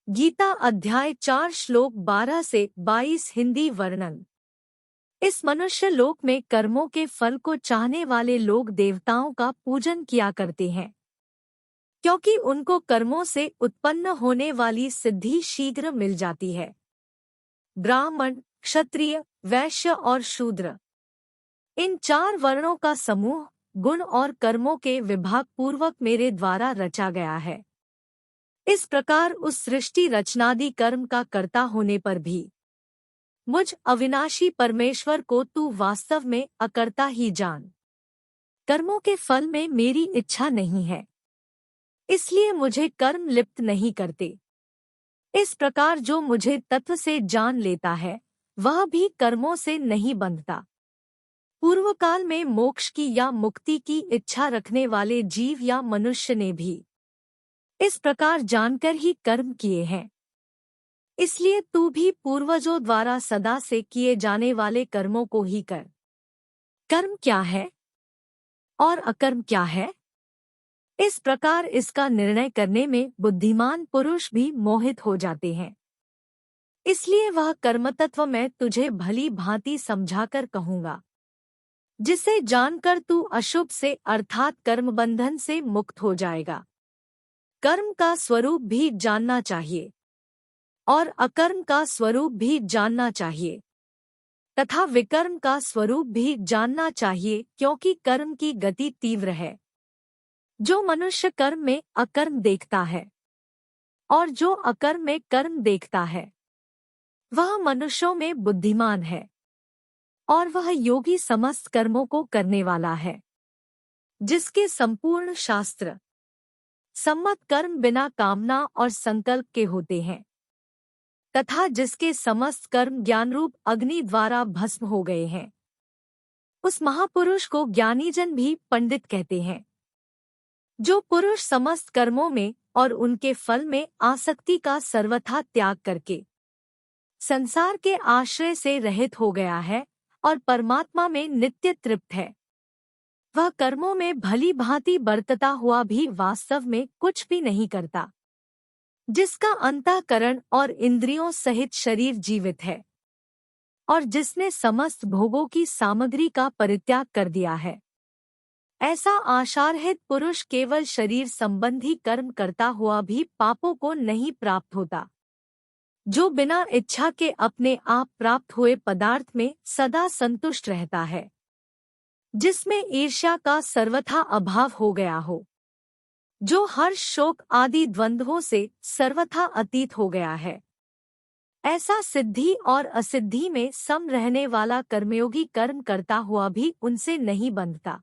गीता अध्याय 4 श्लोक 12 से 22 हिंदी वर्णन। इस मनुष्य लोक में कर्मों के फल को चाहने वाले लोग देवताओं का पूजन किया करते हैं, क्योंकि उनको कर्मों से उत्पन्न होने वाली सिद्धि शीघ्र मिल जाती है। ब्राह्मण, क्षत्रिय, वैश्य और शूद्र, इन 4 वर्णों का समूह गुण और कर्मों के विभाग पूर्वक मेरे द्वारा रचा गया है। इस प्रकार उस सृष्टि रचनादि कर्म का कर्ता होने पर भी मुझ अविनाशी परमेश्वर को तू वास्तव में अकर्ता ही जान। कर्मों के फल में मेरी इच्छा नहीं है, इसलिए मुझे कर्म लिप्त नहीं करते। इस प्रकार जो मुझे तत्व से जान लेता है वह भी कर्मों से नहीं बंधता। पूर्व काल में मोक्ष की या मुक्ति की इच्छा रखने वाले जीव या मनुष्य ने भी इस प्रकार जानकर ही कर्म किए हैं। इसलिए तू भी पूर्वजों द्वारा सदा से किए जाने वाले कर्मों को ही कर। कर्म क्या है और अकर्म क्या है, इस प्रकार इसका निर्णय करने में बुद्धिमान पुरुष भी मोहित हो जाते हैं। इसलिए वह कर्मतत्व मैं तुझे भली भांति समझाकर कहूँगा, जिसे जानकर तू अशुभ से अर्थात कर्म बंधन से मुक्त हो जाएगा। कर्म का स्वरूप भी जानना चाहिए और अकर्म का स्वरूप भी जानना चाहिए तथा विकर्म का स्वरूप भी जानना चाहिए, क्योंकि कर्म की गति तीव्र है। जो मनुष्य कर्म में अकर्म देखता है और जो अकर्म में कर्म देखता है वह मनुष्यों में बुद्धिमान है और वह योगी समस्त कर्मों को करने वाला है। जिसके संपूर्ण शास्त्र सम्मत कर्म बिना कामना और संकल्प के होते हैं तथा जिसके समस्त कर्म ज्ञानरूप अग्नि द्वारा भस्म हो गए हैं, उस महापुरुष को ज्ञानीजन भी पंडित कहते हैं। जो पुरुष समस्त कर्मों में और उनके फल में आसक्ति का सर्वथा त्याग करके संसार के आश्रय से रहित हो गया है और परमात्मा में नित्य तृप्त है, वह कर्मों में भली भांति बरतता हुआ भी वास्तव में कुछ भी नहीं करता। जिसका अंतःकरण और इंद्रियों सहित शरीर जीवित है और जिसने समस्त भोगों की सामग्री का परित्याग कर दिया है, ऐसा आशारहित पुरुष केवल शरीर संबंधी कर्म करता हुआ भी पापों को नहीं प्राप्त होता। जो बिना इच्छा के अपने आप प्राप्त हुए पदार्थ में सदा संतुष्ट रहता है, जिसमें ईर्ष्या का सर्वथा अभाव हो गया हो, जो हर्ष शोक आदि द्वंद्वों से सर्वथा अतीत हो गया है, ऐसा सिद्धि और असिद्धि में सम रहने वाला कर्मयोगी कर्म करता हुआ भी उनसे नहीं बंधता।